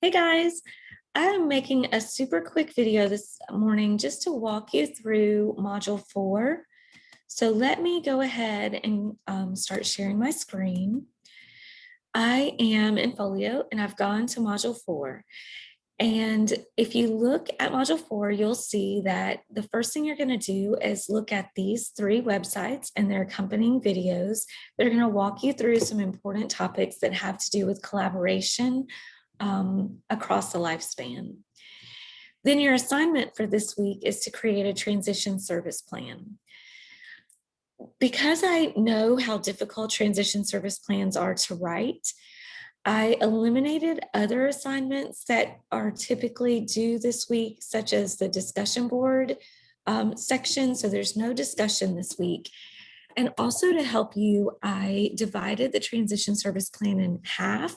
Hey guys, I'm making a super quick video this morning just to walk you through Module 4. So let me go ahead and start sharing my screen. I am in Folio and I've gone to Module 4. And if you look at Module 4, you'll see that the first thing you're going to do is look at these 3 websites and their accompanying videos. They're going to walk you through some important topics that have to do with collaboration across the lifespan. Then your assignment for this week is to create a transition service plan. Because I know how difficult transition service plans are to write, I eliminated other assignments that are typically due this week, such as the discussion board section. So there's no discussion this week. And also to help you, I divided the transition service plan in half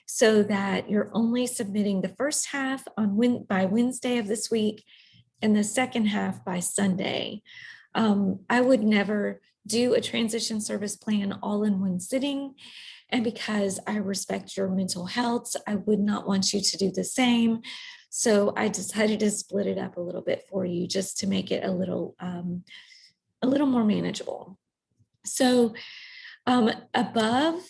so that you're only submitting the first half by Wednesday of this week and the second half by Sunday. I would never do a transition service plan all in one sitting. And because I respect your mental health, I would not want you to do the same. So I decided to split it up a little bit for you just to make it a little more manageable. So above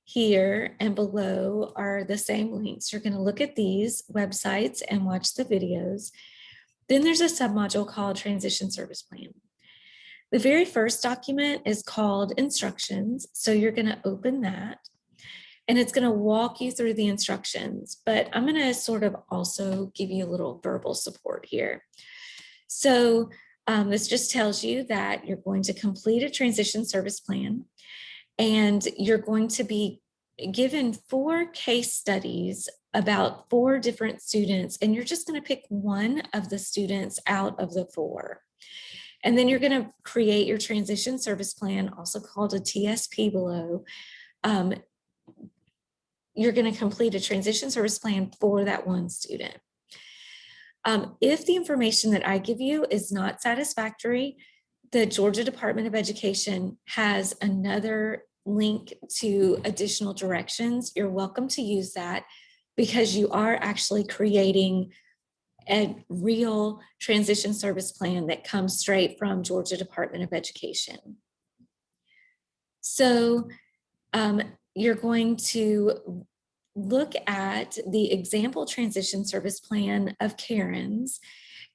here and below are the same links. You're going to look at these websites and watch the videos. Then there's a submodule called Transition Service Plan. The very first document is called Instructions. So you're going to open that and it's going to walk you through the instructions, but I'm going to sort of also give you a little verbal support here. So this just tells you that you're going to complete a transition service plan and you're going to be given 4 case studies about 4 different students, and you're just going to pick one of the students out of the 4. And then you're going to create your transition service plan, also called a TSP below. You're going to complete a transition service plan for that one student. If the information that I give you is not satisfactory, the Georgia Department of Education has another link to additional directions. You're welcome to use that because you are actually creating a real transition service plan that comes straight from Georgia Department of Education. So you're going to look at the example transition service plan of Karen's,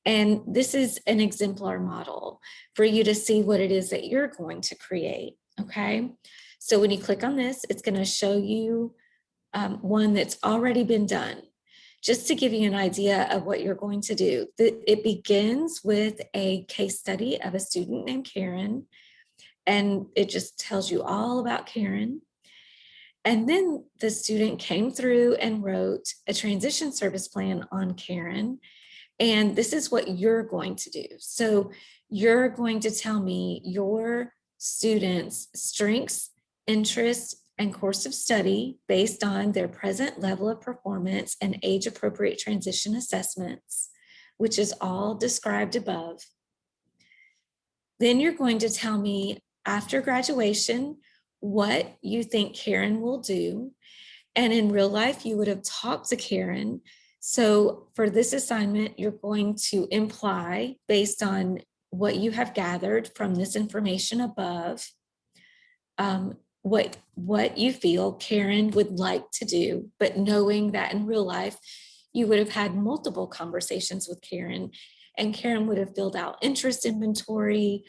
and this is an exemplar model for you to see what it is that you're going to create, okay? So when you click on this, it's going to show you one that's already been done. Just to give you an idea of what you're going to do, it begins with a case study of a student named Karen, and it just tells you all about Karen. And then the student came through and wrote a transition service plan on Karen, and this is what you're going to do. So you're going to tell me your students' strengths, interests, and course of study based on their present level of performance and age-appropriate transition assessments, which is all described above. Then you're going to tell me after graduation what you think Karen will do. And in real life, you would have talked to Karen. So for this assignment, you're going to imply based on what you have gathered from this information above, what you feel Karen would like to do, but knowing that in real life, you would have had multiple conversations with Karen, and Karen would have filled out interest inventory,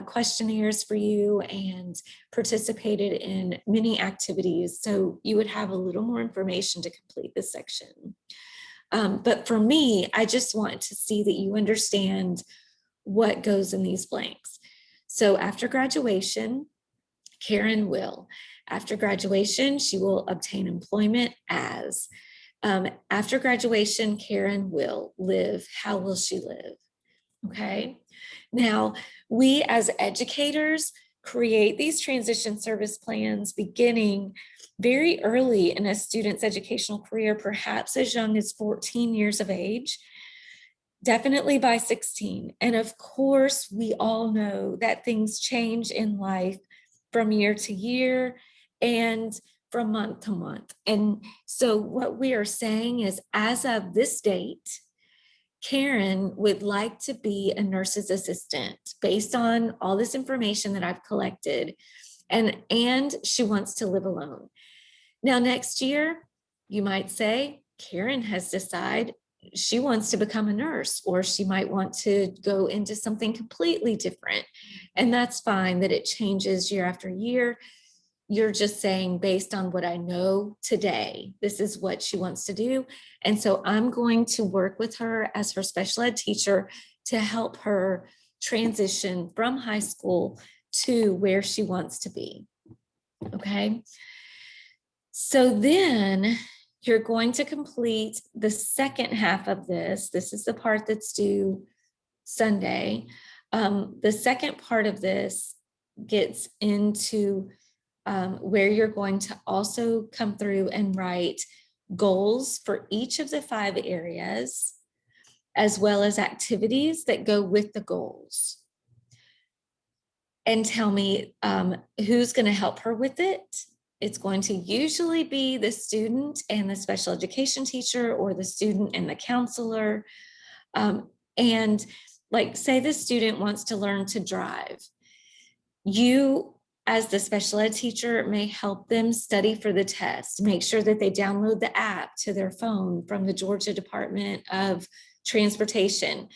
questionnaires for you, and participated in many activities. So you would have a little more information to complete this section. But for me, I just want to see that you understand what goes in these blanks. So after graduation, Karen will. After graduation, she will obtain employment as. After graduation, Karen will live. How will she live? Okay. Now, we as educators create these transition service plans beginning very early in a student's educational career, perhaps as young as 14 years of age, definitely by 16. And of course, we all know that things change in life from year to year. And from month to month. And so what we are saying is, as of this date, Karen would like to be a nurse's assistant based on all this information that I've collected, and she wants to live alone. Now, next year, you might say, Karen has decided she wants to become a nurse, or she might want to go into something completely different. And that's fine that it changes year after year. You're just saying, based on what I know today, this is what she wants to do. And so I'm going to work with her as her special ed teacher to help her transition from high school to where she wants to be. Okay. So then you're going to complete the second half of this. This is the part that's due Sunday. The second part of this gets into where you're going to also come through and write goals for each of the 5 areas, as well as activities that go with the goals. And tell me who's going to help her with it. It's going to usually be the student and the special education teacher, or the student and the counselor. And like, say the student wants to learn to drive. You, as the special ed teacher, may help them study for the test. Make sure that they download the app to their phone from the Georgia Department of Transportation.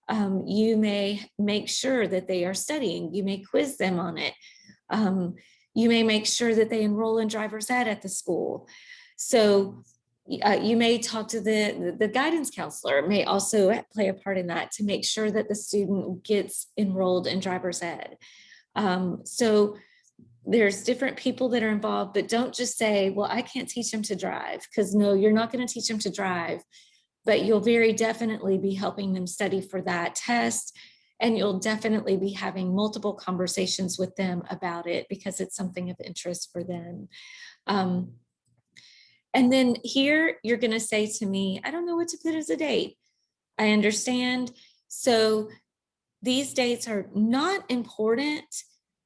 You may make sure that they are studying. You may quiz them on it. You may make sure that they enroll in driver's ed at the school. So you may talk to the guidance counselor, may also play a part in that to make sure that the student gets enrolled in driver's ed. So there's different people that are involved, but don't just say, well, I can't teach them to drive, because no, you're not going to teach them to drive, but you'll very definitely be helping them study for that test. And you'll definitely be having multiple conversations with them about it, because it's something of interest for them. And then here you're going to say to me, I don't know what to put as a date. I understand. So these dates are not important.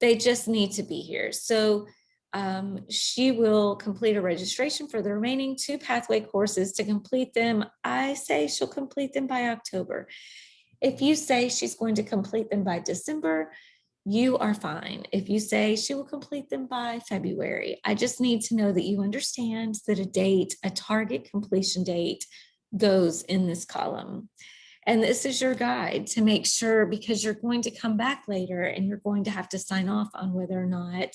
They just need to be here. So she will complete a registration for the remaining 2 pathway courses. To complete them, I say she'll complete them by October. If you say she's going to complete them by December, you are fine. If you say she will complete them by February, I just need to know that you understand that a date, a target completion date, goes in this column. And this is your guide to make sure, because you're going to come back later and you're going to have to sign off on whether or not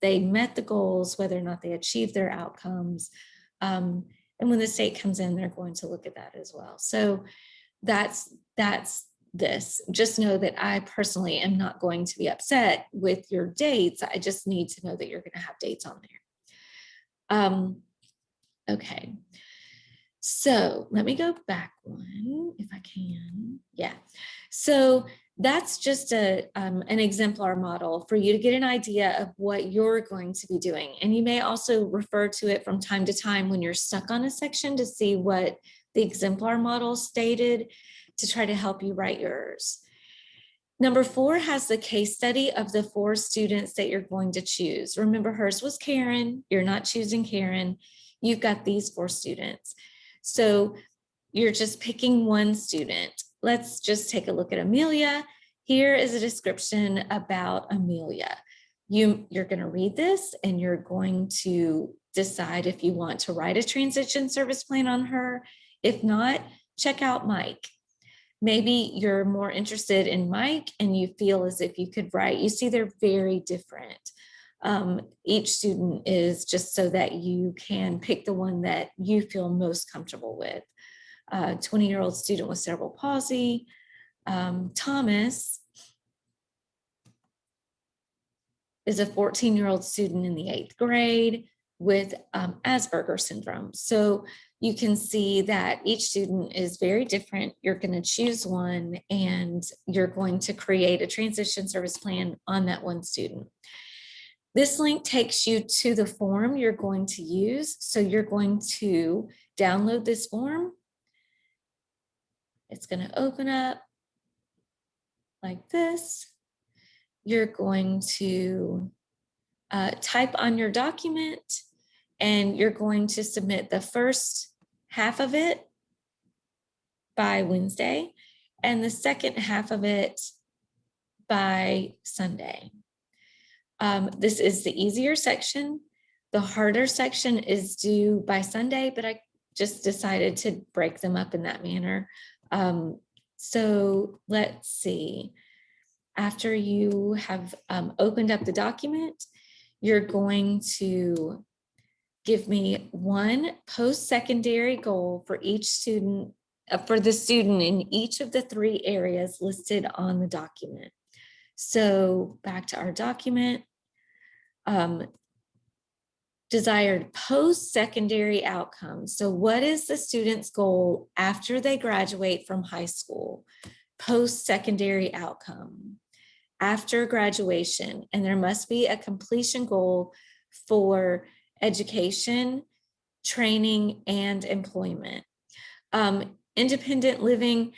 they met the goals, whether or not they achieved their outcomes. And when the state comes in, they're going to look at that as well. So that's this. Just know that I personally am not going to be upset with your dates. I just need to know that you're going to have dates on there. Okay. So let me go back one if I can. Yeah. So that's just an exemplar model for you to get an idea of what you're going to be doing. And you may also refer to it from time to time when you're stuck on a section to see what the exemplar model stated, to try to help you write yours. Number 4 has the case study of the 4 students that you're going to choose. Remember, hers was Karen. You're not choosing Karen. You've got these 4 students. So you're just picking one student. Let's just take a look at Amelia. Here is a description about Amelia. You're going to read this and you're going to decide if you want to write a transition service plan on her. If not, check out Mike. Maybe you're more interested in Mike and you feel as if you could write. You see, they're very different. Each student is just so that you can pick the one that you feel most comfortable with. 20-year-old student with cerebral palsy. Thomas is a 14-year-old student in the 8th grade with Asperger's syndrome. So you can see that each student is very different. You're going to choose one and you're going to create a transition service plan on that one student. This link takes you to the form you're going to use. So you're going to download this form. It's going to open up like this. You're going to type on your document and you're going to submit the first half of it by Wednesday and the second half of it by Sunday. This is the easier section. The harder section is due by Sunday, but I just decided to break them up in that manner. So let's see. After you have opened up the document, you're going to give me one post-secondary goal for each student, for the student in each of the 3 areas listed on the document. So back to our document. Desired post-secondary outcomes. So what is the student's goal after they graduate from high school? Post-secondary outcome after graduation, and there must be a completion goal for education, training, and employment. Independent living,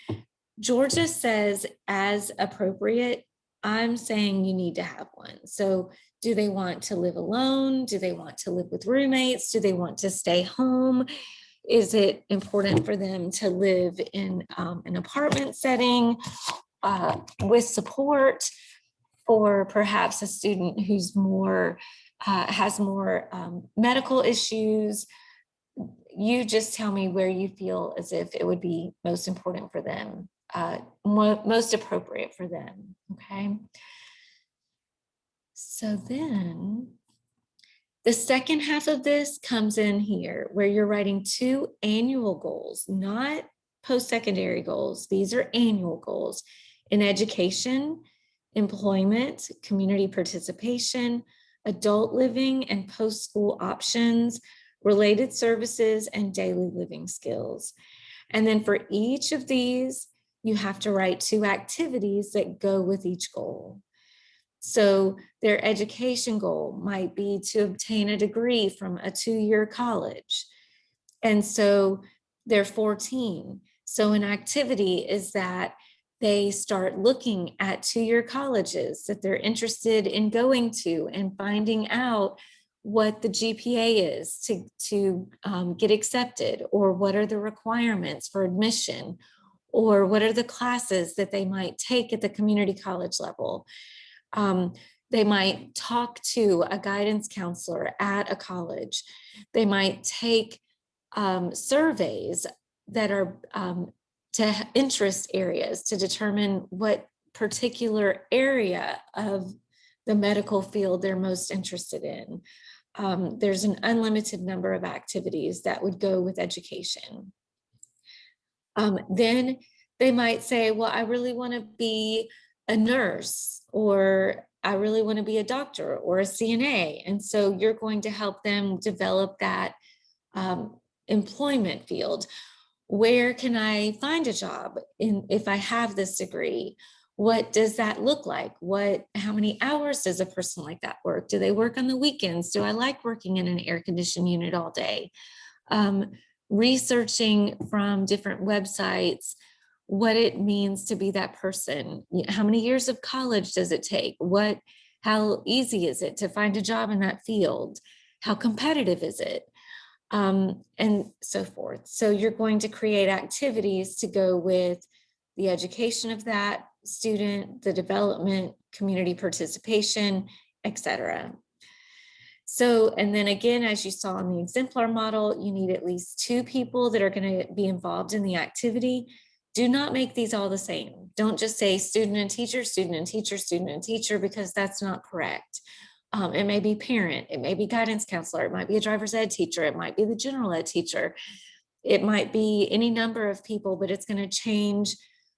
Georgia says as appropriate. I'm saying you need to have one. So do they want to live alone? Do they want to live with roommates? Do they want to stay home? Is it important for them to live in an apartment setting with support, or perhaps a student who's more has more medical issues? You just tell me where you feel as if it would be most important for them, most appropriate for them, okay? So then the second half of this comes in here where you're writing 2 annual goals, not post-secondary goals. These are annual goals in education, employment, community participation, adult living and post-school options, related services, and daily living skills. And then for each of these, you have to write 2 activities that go with each goal. So their education goal might be to obtain a degree from a 2-year college. And so they're 14. So an activity is that they start looking at 2-year colleges that they're interested in going to and finding out what the GPA is to get accepted, or what are the requirements for admission, or what are the classes that they might take at the community college level. They might talk to a guidance counselor at a college. They might take surveys that are to interest areas to determine what particular area of the medical field they're most interested in. There's an unlimited number of activities that would go with education. Then they might say, well, I really want to be a nurse, or I really want to be a doctor or a CNA. And so you're going to help them develop that employment field. Where can I find a job if I have this degree? What does that look like? How many hours does a person like that work? Do they work on the weekends? Do I like working in an air-conditioned unit all day? Researching from different websites what it means to be that person. How many years of college does it take? How easy is it to find a job in that field? How competitive is it? And so forth. So you're going to create activities to go with the education of that student, the development, community participation, etc. So, and then again, as you saw in the exemplar model, you need at least 2 people that are going to be involved in the activity. Do not make these all the same. Don't just say student and teacher, student and teacher, student and teacher, because that's not correct. It may be parent, it may be guidance counselor, it might be a driver's ed teacher, it might be the general ed teacher. It might be any number of people, but it's going to change.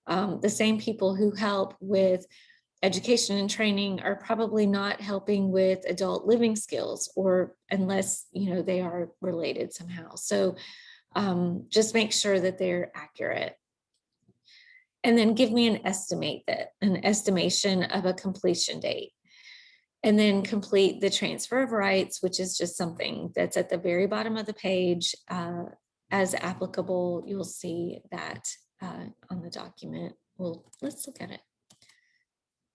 The same people who help with education and training are probably not helping with adult living skills, or unless they are related somehow. So just make sure that they're accurate. And then give me an estimation of a completion date. And then complete the transfer of rights, which is just something that's at the very bottom of the page. As applicable, you'll see that on the document. Well, let's look at it.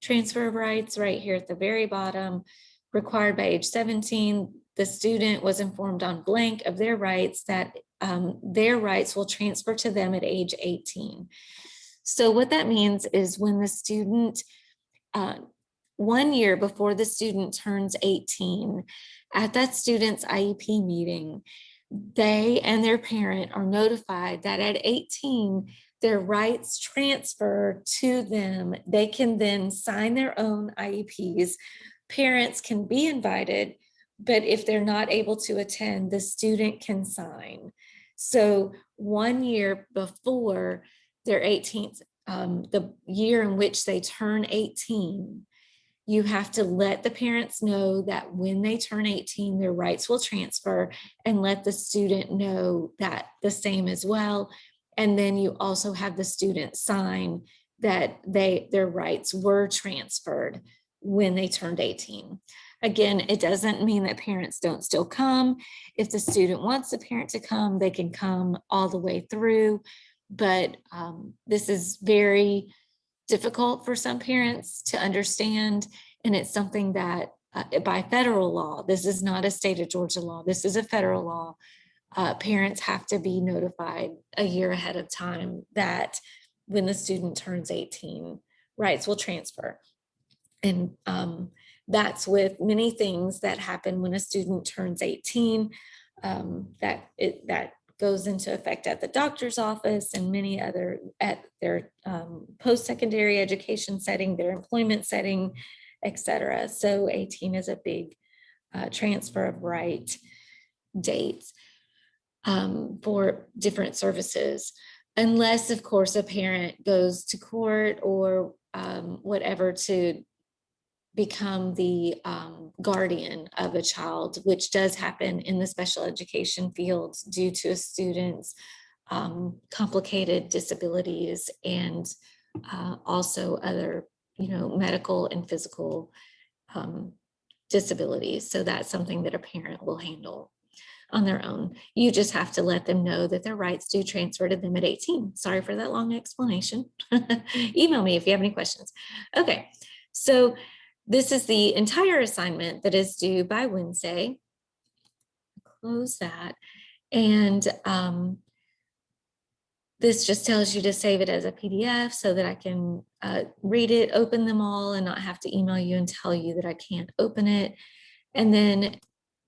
Transfer of rights right here at the very bottom, required by age 17. the student was informed on blank of their rights, that their rights will transfer to them at age 18. So what that means is when the student, 1 year before the student turns 18, at that student's IEP meeting, they and their parent are notified that at 18, their rights transfer to them. They can then sign their own IEPs. Parents can be invited, but if they're not able to attend, the student can sign. So 1 year before their 18th, the year in which they turn 18, you have to let the parents know that when they turn 18, their rights will transfer, and let the student know that the same as well. And then you also have the student sign that their rights were transferred when they turned 18. Again, it doesn't mean that parents don't still come. If the student wants the parent to come, they can come all the way through. But this is very difficult for some parents to understand, and it's something that by federal law, this is not a state of Georgia law, this is a federal law. Parents have to be notified a year ahead of time that when the student turns 18, rights will transfer. And that's with many things that happen when a student turns 18, that goes into effect at the doctor's office and many other at their post-secondary education setting, their employment setting, etc. So 18 is a big transfer of right dates for different services, unless of course a parent goes to court or whatever to become the guardian of a child, which does happen in the special education fields due to a student's complicated disabilities and also other, medical and physical disabilities. So that's something that a parent will handle on their own. You just have to let them know that their rights do transfer to them at 18. Sorry for that long explanation. Email me if you have any questions. Okay, so this is the entire assignment that is due by Wednesday. Close that. And this just tells you to save it as a PDF so that I can read it, open them all, and not have to email you and tell you that I can't open it. And then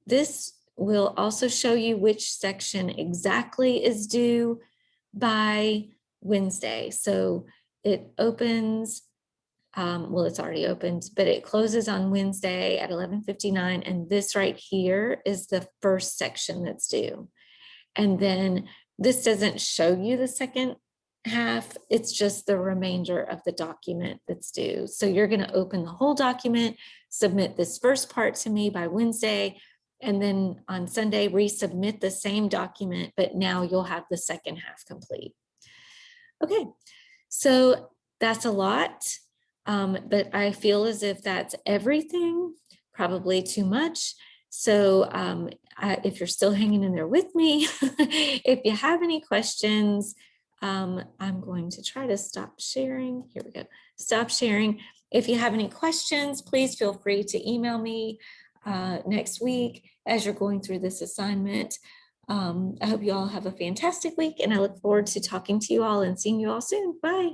this will also show you which section exactly is due by Wednesday. So it opens, well, it's already opened, but it closes on Wednesday at 11:59. And this right here is the first section that's due. And then this doesn't show you the second half, it's just the remainder of the document that's due. So you're going to open the whole document, submit this first part to me by Wednesday, and then on Sunday, resubmit the same document, but now you'll have the second half complete. Okay, so that's a lot, but I feel as if that's everything, probably too much. So if you're still hanging in there with me, if you have any questions, I'm going to try to stop sharing. Here we go. Stop sharing. If you have any questions, please feel free to email me next week as you're going through this assignment. I hope you all have a fantastic week, and I look forward to talking to you all and seeing you all soon. Bye.